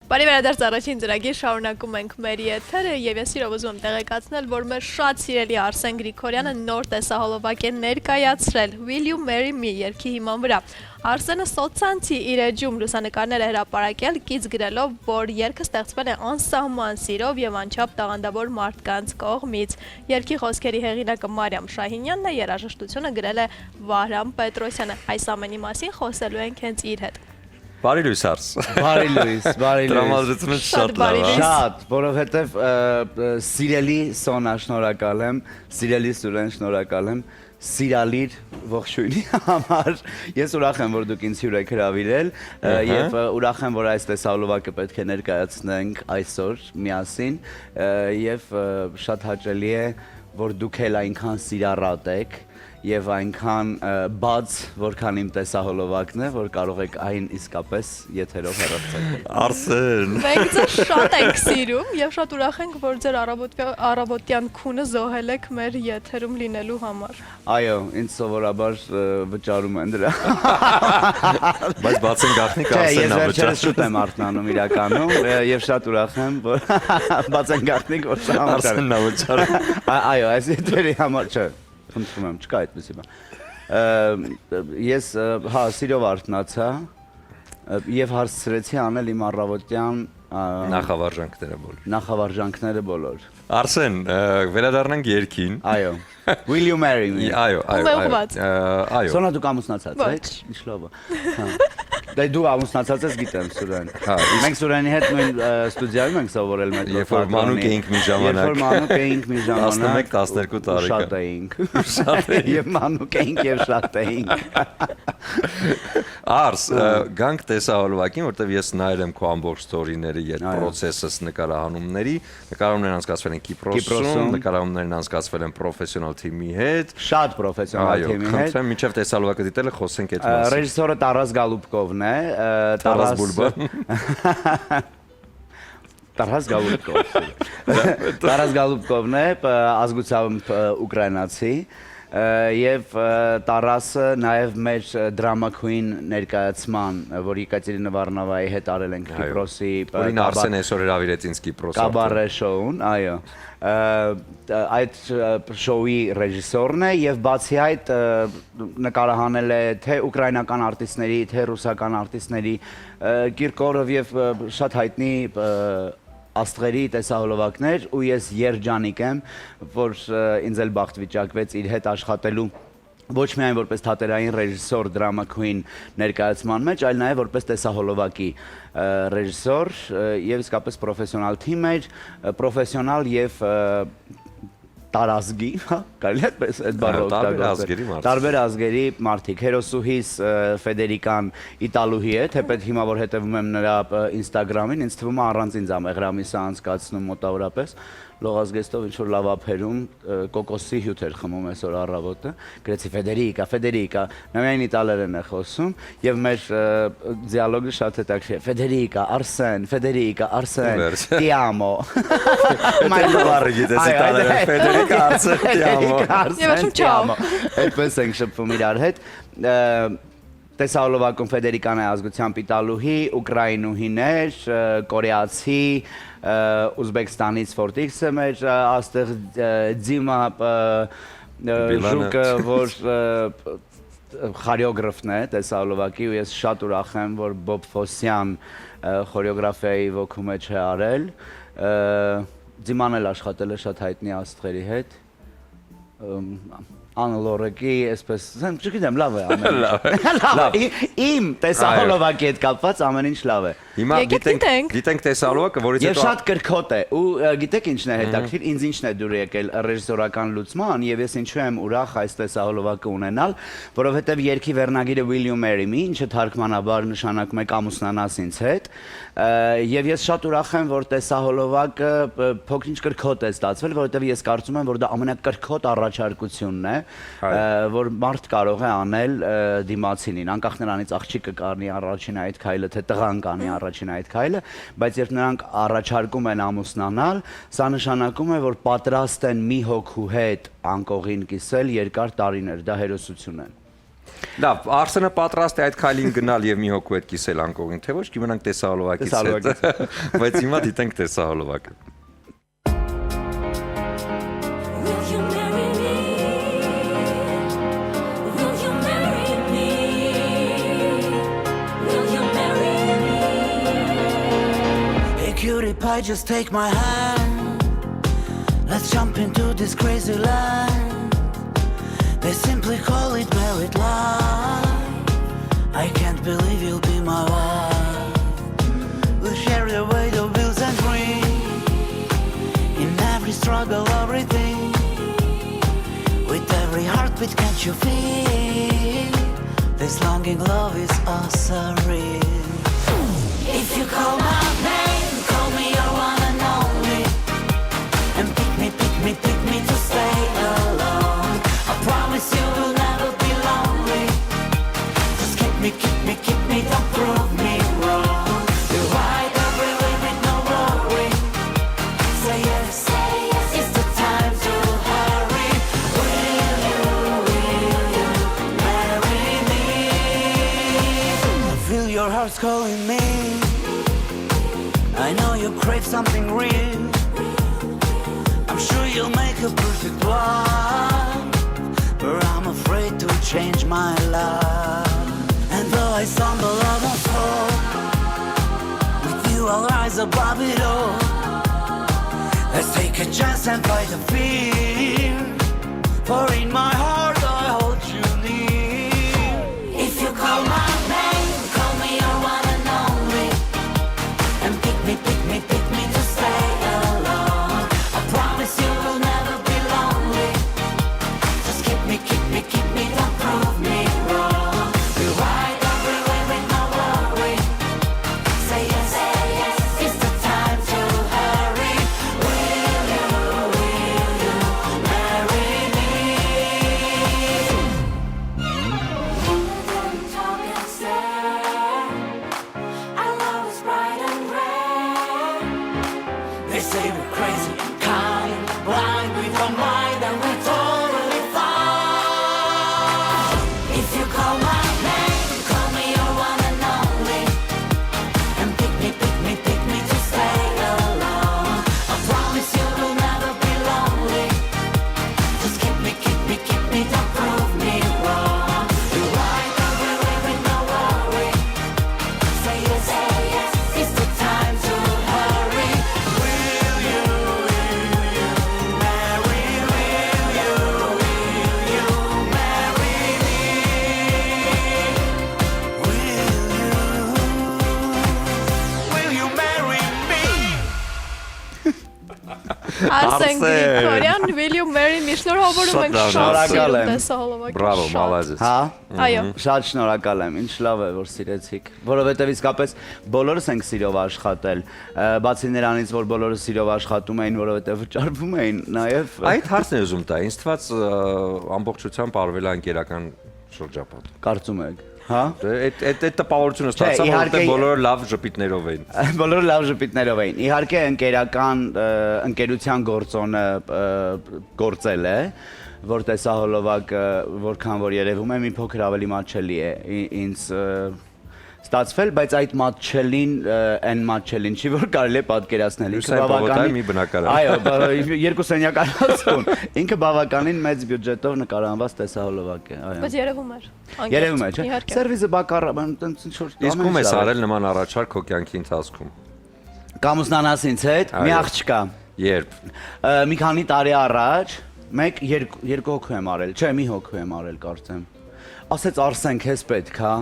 Բարի վերադարձ առաջին ծրագիր շարունակում ենք մեր եթերը եւ ես իրոք ուզում եմ տեղեկացնել, որ մեր շատ սիրելի Արսեն Գրիգորյանը նոր տեսահոլովակ է ներկայացրել Will You Marry Me երգի հիման վրա։ Արսենը սոցցանցի իր էջում լուսանկարներ է հրապարակել կից գրելով, որ երգը ստեղծվել է անսահման սիրով եւ անչափ տաղանդավոր մարդկանց կողմից։ Երգի խոսքերի հեղինակը Մարիամ Շահինյանն է, երաժշտությունը գրել է Վահրամ Պետրոսյանը։ Այս ամենի մասին խոսելու ենք հենց իր հետ։ Բարի լույս Արս։ Բարի լույս, բարի լույս։ Տրամադրությունը շատ լավ է։ Շատ, որովհետև սիրելի Սոնա շնորհակալ եմ, սիրելի Սուրեն շնորհակալ եմ, սիրալիր ողջույնի համար։ Ես ուրախ եմ, որ դուք ինձ հյուր եք հրավիրել եւ ուրախ եմ, որ այս տեսահոլովակը պետք է ներկայացնենք այսօր միասին եւ շատ հաճելի է, որ դուք էլ այնքան սիրառատ եք եւ այնքան բաց, որքան իմ տեսահոլովակն է, որ կարող եք այն իսկապես եթերով հեռարձակել։ Արսեն։ Մենք ձեզ շատ ենք սիրում եւ շատ ուրախ ենք, որ ձեր առավոտյան քունը զոհել եք մեր եթերում լինելու համար։ Այո, ինձ սովորաբար վճարում են դրա։ Բայց բացեն գաղտնիք Արսենն է վճարում։ Ես շուտ եմ արթնանում իրականում եւ շատ ուրախ եմ, որ բացեն գաղտնիք որ սա Արսենն է վճարում։ Այո, այս եթերի համար չէ։ Խնդրում եմ, չկա այդպեսի բան։ Ես հա սիրով արթնացա եւ հարցրեցի անել իմ առավոտյան նախավարժանքները բոլոր։ Արսեն, վերադառնանք երգին։ Այո։ Will you marry me? Այո։ Այո։ Սոնա դուք ամուսնացած եք։ Ինչ լավ է։ Դե դու ամուսնացած ես գիտեմ Սուրեն։ Մենք Սուրենի հետ նույն ստուդիայում ենք սովորել մեր։ Երբ որ մանուկ էինք մի ժամանակ։ Երբ որ մանուկ էինք մի ժամանակ։ 11-12 տարեկան։ Շատ էինք։ Շատ էինք։ Եվ մանուկ էինք եւ շատ էինք։ Արս, գանք տեսահոլովակին, որտեվ ես նայել եմ քո ամբողջ ստորիները եւ process-ս նկարահանումների, նկարահանումներն անցկացվել են Կիպրոսում, նկարահանումներն անցկացվել են պրոֆեսիոնալ թիմի հետ։ Շատ պրոֆեսիոնալ թիմի հետ։ Խնդրեմ, մինչև տեսահոլովակը դիտելը խոսենք այդ մասին։ Ռեժիսորը Տարաս Գալուբկովն է, Տարաս Բուլբա։ Տարաս Գալուբկով։ Տարաս Գալուբկովն է, ազգությամբ ուկրաինացի։ Եվ Տարասը նաև մեր դրամա քույն ներկայացման, որ Եկատերինա Վարնավայի հետ արել ենք Կիպրոսի Որին Արսեն այսօր հրավիրեց ինձ Կիպրոս Կաբարե շոուն, այո։ Այդ շոուի ռեժիսորն է եւ բացի այդ նկարահանել է թե ուկրաինական արտիստների, թե ռուսական արտիստների Կիրկորով եւ շատ հայտնի աստղերի տեսահոլովակներ ու ես երջանիկ եմ, որ ինձ էլ բախտ վիճակվեց իր հետ աշխատելու ոչ միայն որպես թատերային ռեժիսոր դրամա քույն ներկայացման մեջ, այլ նաև որպես տեսահոլովակի ռեժիսոր եւ իսկապես պրոֆեսիոնալ թիմ էր, պրոֆեսիոնալ եւ տարազգի, կարելի է այդպես այդ բառը օգտագործել։ Տարբեր ազգերի մարդիկ, հերոսուհիս Ֆեդերիկան իտալուհի է, թեպետ հիմա որ հետևում եմ նրա Instagram-ին, ինձ թվում է առանց ինձ ամեղրամիսը անցկացնում մոտավորապես, լողազգեստով ինչ-որ լավ ափերում կոկոսի հյութ էր խմում այսօր առավոտը, գրեցի Ֆեդերիկա, նա միայն իտալերեն է խոսում եւ մեր դիալոգը շատ հետաքրքիր է, Ֆեդերիկա, Արսեն, ti amo։ Մայր բառը գիտես իտալերեն, Ֆեդերիկա, Արսեն, ti amo։ Եվ ասում չao։ Այդպես ենք շփվում իրար հետ։ Տեսահոլովակում Ֆեդերիկան է ազգությամբ իտալուհի, ուկրաինուհիներ, կորեացի, Ուզբեկստանից Ֆորտիքսը մեր աստեղ Դիմա Ժուկը, որ խորեոգրաֆն է տեսահոլովակի ու ես շատ ուրախ եմ, որ Բոբ Ֆոսյան խորեոգրաֆիայի ոգու մեջ է արել, Դիման էլ աշխատել է շատ հայտնի աստղերի հետ, Անը Լորեկի, այսպես, չգիտեմ, լավ է ամեն ինչ։ Լավ է, իմ տեսահոլովակի հետ կապված ամեն ինչ լավ է։ Հիմա գիտենք տեսահոլովակը, որից հետո… Եվ շատ կրքոտ է, ու գիտեք ինչն է հետաքրքիր, ինձ ինչն է դուր եկել ռեժիսորական լուծման, եւ ես ինչու եմ ուրախ այս տեսահոլովակը ունենալ, որովհետեւ երգի վերնագիրը Will You Marry Me, ինչը թարգմանաբար նշանակում է կամուսնանաս ինձ հետ, եւ ես շատ ուրախ եմ, որ տեսահոլովակը փոքրինչ կրքոտ է ստացվել, որովհետեւ ես կարծում եմ, որ դա ամենակրքոտ առաջարկությունն է, որ մարդ կարող է անել դիմացինին, անկախ նրանից աղջիկը կանի առաջին այդ քայլը, թե տղան կանի առաջին այդ քայլը, բայց երբ նրանք առաջարկում են ամուսնանալ, սա նշանակում է, որ պատրաստ են մի հոգու հետ անկողին կիսել երկար տարիներ, դա հերոսություն է։ Լավ, Արսենը պատրաստ է այդ քայլին գնալ եւ մի հոգու հետ կիսել անկողին, թե ոչ, կիմանանք տեսահոլովակից հետ։ Բայց հիմա դիտենք տեսահոլովակը։ Will you marry me? Will you marry me? Will you marry me? Hey cutie pie, just take my hand. Let's jump into this crazy land. They simply call it married life. I can't believe you'll be my wife. We'll share the weight of bills and dreams. In every struggle, everything. With every heartbeat, can't you feel? This longing love is also real. If you call my name, call me your one and only. And pick me to stay alone. I promise you will never be lonely. Just keep me, don't prove me wrong. You ride every way with no worry. Say yes, it's the time to hurry. Will you marry me? I feel your heart's calling me. I know you crave something real. I'm sure you'll make a perfect one. But I'm afraid to change my life. And though I stumble, I won't fall. With you I'll rise above it all. Let's take a chance and fight the fear. For in my heart I hold you near. If you call my name, call me your one and only. And pick me to stay alone. I promise you will never be lonely. Just keep me, don't prove me wrong. We ride every way with no worry. Say yes, it's the time to hurry. Will you marry me? Don't talk and say our love is bright and red. They say we're crazy, kind, blind, we don't mind and we're totally fine. If you call my name, call me your one and only. And pick me to stay alone. I promise you will never be lonely. Just keep me, don't prove me wrong. You ride every way with no worry. Say yes, it's the time to hurry. Will you marry? Will you marry me? Will you marry me? Արսեն Գրիգորյան, will you marry me? Շնորհավորում ենք Շատ շատ շնորհակալ սիրուն եմ։ տեսահոլովակի։ Բրավո, շատ։ մալազես։ Հա? Այո։ Շատ շնորհակալ եմ, ինչ լավ է, որ սիրեցիք, որովհետև իսկապես բոլորս ենք սիրով աշխատել, բացի նրանից, որ բոլորը սիրով աշխատում էին, որովհետև վճարվում էին, նաև Այդ հարցն է ուզում տա, ինձ թվաց ամբողջությամբ արվել է ընկերական շրջապատ։ կարծում եք, հա? Այդ տպավորությունը ստացա, Չէ, իհարկե- որովհետև բոլորը լավ ժպիտներով էին։ Բոլորը լավ ժպիտներով էին։ Իհարկե ընկերական ընկերության գործոնը գործել է, որ տեսահոլովակը որքան որ երևում է մի փոքր ավելի մատչելի է ինձ ստացվել, բայց այդ մատչելին այն մատչելին չի, որ կարելի է պատկերացնել։ Հյուսային պողոտայի մի բնակարան։ Այո, երկու սենյակ արածում։ Ինքը բավականին մեծ բյուջետով նկարահանված տեսահոլովակ է, այո։ Բայց երևում էր։ Երևում է, չէ՞։ Իհարկե։ Սերվիսը բակառ, այնտեղ ինչ որ Իսկ ում ես արել նման առաջարկ քո կյանքի ընթացքում։ Կամուսնանաս ինձ հետ, մի Այո։ աղջկա։ Երբ։ Մի քանի տարի առաջ, երկու հոգու եմ արել, չէ, մի հոգու եմ արել, կարծեմ։ Ասեց Արսեն, քեզ պետք, հա։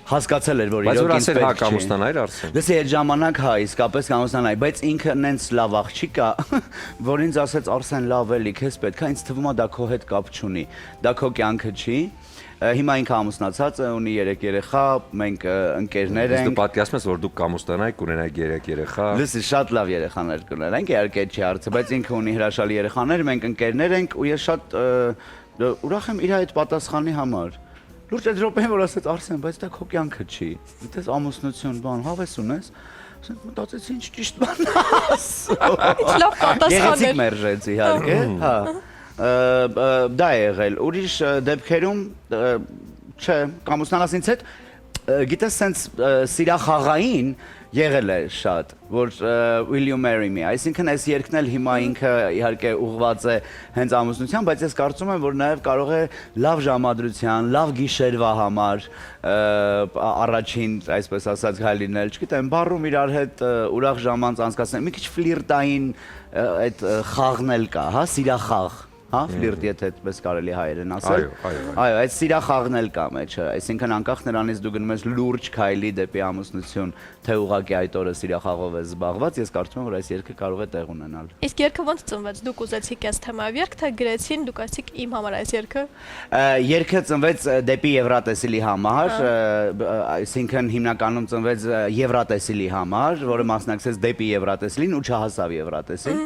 Հասկացել էր, որ Բայց որ իրոք ինձ ասել հա պետք չի։ կամուսնանայր Արսեն։ Լսի, այդ ժամանակ հա, իսկապես կամուսնանայի, բայց ինքը նենց լավ աղջիկ է, որ ինձ ասեց Արսեն, լավ էլի, քեզ պետք է, ինձ թվում է դա քո հետ կապ չունի, դա քո կյանքը չի։ Հիմա ինքը ամուսնացած է, ունի 3 երեխա, մենք ընկերներ Իսկ դու ենք։ պատկերացնում ես, որ դուք կամուսնանայիք, ունենայիք 3 երեխա։ Լսի, շատ լավ երեխաներ կունենանք, իհարկե չի հարցը, բայց ինքը ունի հրաշալի երեխաներ, մենք ընկերներ ենք ու ես շատ ուրախ եմ իր այդ պատասխանի համար։ Լուրջ այդ րոպեին որ ասեց Արսեն, բայց դա քո կյանքը չի։ Դες ամուսնություն, բան, հավես ունես։ Ասենք մտածեցի ինչ ճիշտ բան ասում։ Ինչ լավ պատասխան Գեղեցիկ էր։ մերժեց իհարկե, հա։ դա է եղել։ Ուրիշ դեպքերում չէ, կամ ուսանասինց հետ գիտես սենց սիրախաղային եղել է շատ, որ Will you marry me, այսինքն այս երգն էլ հիմա ինքը իհարկե ուղղված է հենց ամուսնության, բայց ես կարծում եմ, որ նաև կարող է լավ ժամադրության, լավ գիշերվա համար առաջին, այսպես ասած, հայ լինել, չգիտեմ, բառում իրար հետ ուրախ ժամանց անցկացնել, մի քիչ ֆլիրտային այդ խաղն էլ կա, հա, սիրախաղ։ Հա, ֆլիրտ եթե այդպես կարելի հայերեն ասել։ Այո, այդ սիրախաղն էլ կա մեջը, այսինքն անկախ նրանից դու գնում ես լուրջ քայլի դեպի ամուսնություն, թե ուղղակի այդ օրը սիրախաղով ես զբաղված, ես կարծում եմ, որ այս երգը կարող է տեղ ունենալ։ Իսկ երգը ոնց ծնվեց։ Դուք ուզեցիք այս թեմայով երգ, թե գրեցին, դուք ասիք իմ համար այս երգը։ Երգը ծնվեց դեպի Եվրատեսիլի համար, այսինքն հիմնականում ծնվեց Եվրատեսիլի համար, որը մասնակցեց դեպի Եվրատեսիլին ու չհասավ Եվրատեսիլ։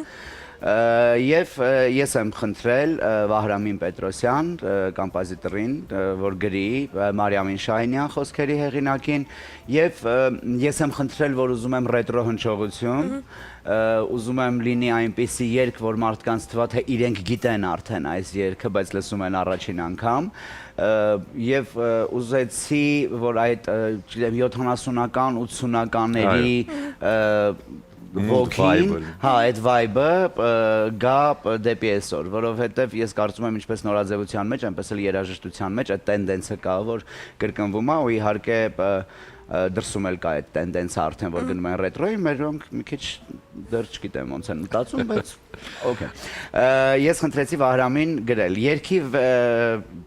Եվ ես եմ խնդրել Վահրամին Պետրոսյան, կոմպոզիտորին, որ գրի Մարիամին Շահինյան խոսքերի հեղինակին, եւ ես եմ խնդրել, որ ուզում եմ ռետրո հնչողություն, ուզում եմ լինի այնպիսի երգ, որ մարդկանց թվա թե իրենք գիտեն արդեն այս երգը, բայց լսում են առաջին անգամ, եւ ուզեցի, որ այդ, չգիտեմ, 70-ական, 80-ականների ոգին, հա, այդ vibe-ը գա դեպի այսօր, որովհետև ես կարծում եմ ինչպես նորաձևության մեջ, այնպես էլ երաժշտության մեջ այդ տենդենսը կա, որ կրկնվում է ու իհարկե դրսում էլ կա այդ տենդենսը արդեն, որ գնում են ռետրոյի, մերոնք մի քիչ դեռ չգիտեմ ոնց են մտածում, բայց օքեյ։ Ես խնդրեցի Վահրամին գրել։ Երգի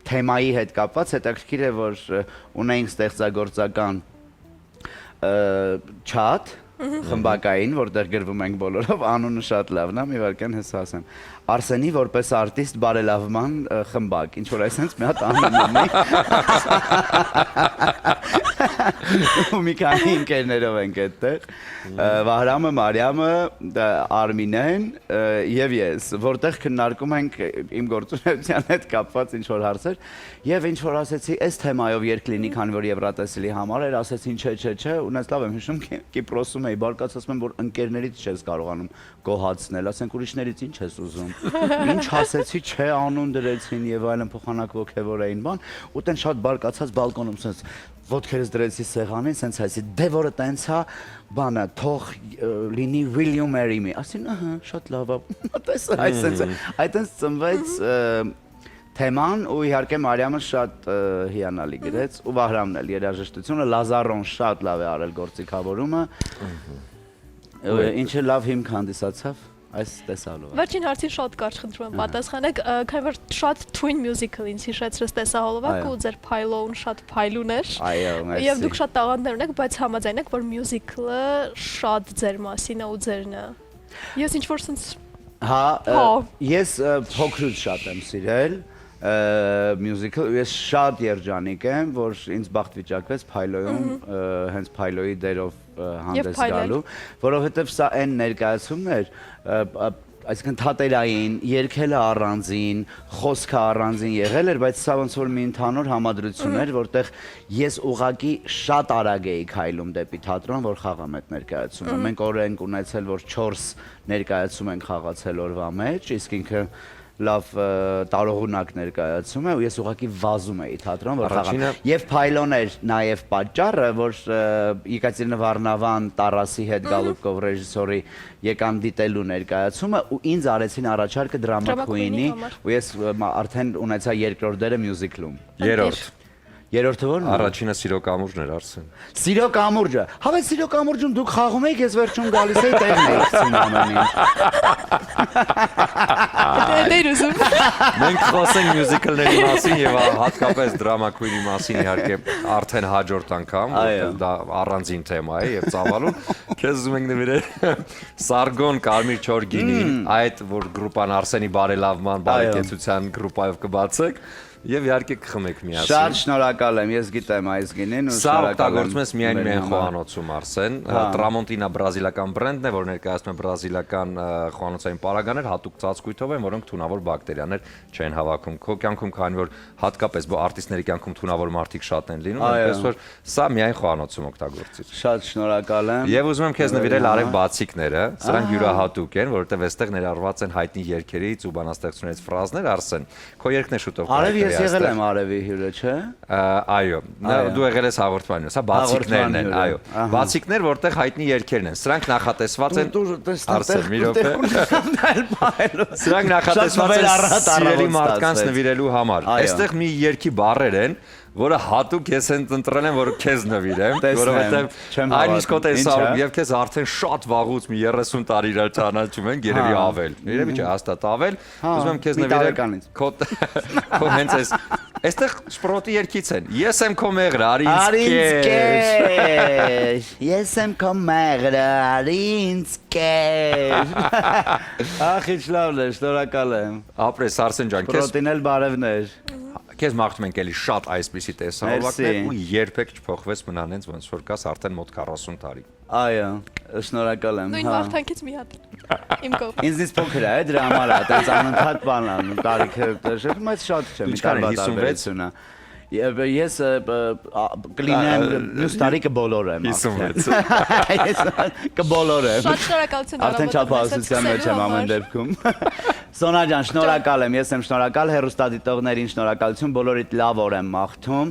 թեմայի հետ կապված հետաքրքիր է, որ ունեինք ստեղծագործական chat խմբակային, որտեղ գրվում ենք բոլորով, անունը շատ լավն է, մի վարքան հեսա ասեմ։ Արսենի որպես արտիստ բարելավման խմբակ, ինչ որ այսպես մի հատ անուն ունի։ Ու մի քանի ընկերներով ենք այդտեղ։ Վահրամը, Մարիամը, Արմինեն եւ ես, որտեղ քննարկում ենք իմ գործունեության հետ կապված ինչ որ հարցեր, եւ ինչ որ ասեցի, այս թեմայով երգ լինի, քանի որ Եվրատեսիլի համար էր, ասեցին չէ, ունես լավ եմ հիշում, Կիպրոսում էի բարկած, ասում եմ, որ ընկերներից չես կարողանում գոհացնել, ասենք ուրիշներից ինչ ես ուզում։ Ինչ ասեցի, չէ, անուն դրեցին եւ այլն փոխանակ ոգևոր էին բան, ու տեն շատ բարկացած բալկոնում sense ոտքերս դրեցի սեղանին, sense այսի դե որը տենց է, բանը թող լինի Will you marry me։ Ասին, ահա, շատ լավ է։ Տեսա, այսպես այդտենց ծնվեց թեման ու իհարկե Մարիամը շատ հիանալի գրեց ու Վահրամն էլ երաժշտությունը, Լազարոն շատ լավ է արել գործիքավորումը։ Ինչը լավ հիմք հանդիսացավ այս տեսալով։ Վերջին հարցին շատ կարճ խնդրում եմ պատասխանեք, քանի որ շատ twin musical ինձ հիշեցրեց տեսահոլովակը ու ձեր փայլոուն շատ փայլուն էր։ Այո, մերսի։ Եվ դուք շատ տաղանդներ ունեք, բայց համաձայն եք, որ musical-ը շատ ձեր մասին է ու ձերն է։ Ես ինչ որ sense Հա, ես փոքրուց շատ եմ սիրել musical, ես շատ երջանիկ եմ, որ ինձ բախտ վիճակվեց Փայլոյում, հենց Փայլոյի դերով հանդես գալու, որովհետև սա այն ներկայացումն էր, այսինքն թատերային, երգելը առանձին, խոսքը առանձին եղել էր, բայց սա ոնց որ մի ընդհանուր համադրություն էր, որտեղ ես ուղղակի շատ արագ էի քայլում դեպի թատրոն, որ խաղամ այդ ներկայացումը։ Մենք օրը ենք ունեցել, որ 4 ներկայացում ենք խաղացել օրվա մեջ, իսկ ինքը լավ տարողունակ ներկայացում է ու ես ուղղակի վազում էի թատրոն, որ խաղամ։ Եվ փայլոն էր նաև պատճառը, որ Եկատերինա Վարնավան Տարասի հետ Գալուբկով ռեժիսորի եկան դիտելու ներկայացումը ու ինձ արեցին առաջարկը դրամա քուինի ու ես արդեն ունեցա երկրորդ դերը մյուզիկլում։ Երրորդը ո՞րն է։ Առաջինը Սիրո կամուրջն էր, Արսեն։ Սիրո կամուրջը։ Հավե Սիրո կամուրջում դուք խաղում եք, ես վերջում գալիս էի տեղն էի ցում ամենին։ Դեր ուզում։ Մենք խոսենք մյուզիկլների մասին եւ հատկապես դրամա քուինի մասին իհարկե արդեն հաջորդ անգամ, որտեղ դա առանձին թեմա է եւ ծավալուն։ Քեզ ուզում ենք նվիրել Սարգոն Կարմիր Չորգինին, այդ որ գրուպան Արսենի բարելավման բարեկեցության գրուպայով կբացեք։ եւ իհարկե կխմեք միասին։ Շատ շնորհակալ եմ, ես գիտեմ այս գինին ու Սա շնորհակալ եմ։ օգտագործում ես միայն խոհանոցում, Արսեն։ Tramontina բրազիլական բրենդն է, որ ներկայացնում է բրազիլական խոհանոցային պարագաներ, հատուկ ծածկույթով են, որոնք թունավոր բակտերիաներ չեն հավաքում։ Քո կյանքում քանի որ հատկապես արտիստների կյանքում թունավոր մարդիկ շատ են լինում, այնպես որ սա միայն խոհանոցում օգտագործիր։ Շատ շնորհակալ եմ։ Եվ ուզում եմ քեզ նվիրել արև բացիկները, սրանք յուրահատուկ են, որովհետև այստեղ ներառված են հայտնի երգերից ու բանաստեղծություններից ֆրազներ, Արսեն։ Քո երգն է շուտով Արև ես եղել եմ Արևի հյուրը, չէ։ Այո, դու եղել ես հաղորդմանը, սա բացիկներն են, այո։ Բացիկներ, որտեղ հայտնի երգերն են, սրանք նախատեսված են Արսեն, մի րոպե։ Սրանք նախատեսված են սիրելի մարդկանց նվիրելու համար։ Այստեղ մի երգի բառեր են, որը հատուկ ես ընտրել եմ, որ քեզ նվիրեմ, որովհետև այն իսկ տեսարում եւ քեզ արդեն շատ վաղուց մի 30 տարի իրար ճանաչում են, երևի ավել։ Երևի չէ, հաստատ ավել։ Ուզում եմ քեզ նվիրեմ քո հենց այս այստեղ շպրոտի երգից են։ Ես եմ քո մեղրը, արի ինձ կեր։ Ես եմ քո մեղրը, արի ինձ կեր։ Ախ, ինչ լավն է, շնորհակալ եմ։ Ապրես Արսեն ջան, քեզ Պրոտին էլ բարևներ։ Քեզ մաղթում ենք էլի շատ այսպիսի տեսահոլովակներ ու երբեք չփոխվես մնան հենց ոնց որ կաս արդեն մոտ 40 տարի։ Այո, շնորհակալ եմ։ Նույն մարդանքից մի հատ։ Իմ կողմից։ Ինձնից փոքր է, դրա համար է, այդպես անընդհատ բանան, տարիքը դժվար, բայց շատ չէ, մի տարվա տարբերությունը։ Ես կլինեմ մյուս տարի կբոլորեմ 56 Ես կբոլորեմ Շատ շնորհակալություն արդեն չափահասության մեջ եմ ամեն դեպքում Սոնա ջան, շնորհակալ եմ, ես եմ շնորհակալ հեռուստադիտողներին շնորհակալություն, բոլորիդ լավ օր եմ մաղթում,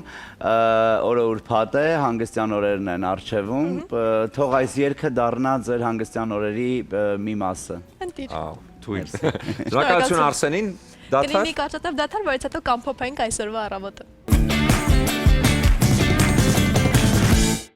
օրը ուրբաթ է, հանգստյան օրերն են առջևում, թող այս երգը դառնա ձեր հանգստյան օրերի մի մասը։ Ընտիր։ Թույլ։ Շնորհակալություն Արսենին, դաթար։ Կլինի կարճատև դաթար, որից հետո կամփոփենք այսօրվա առավոտը։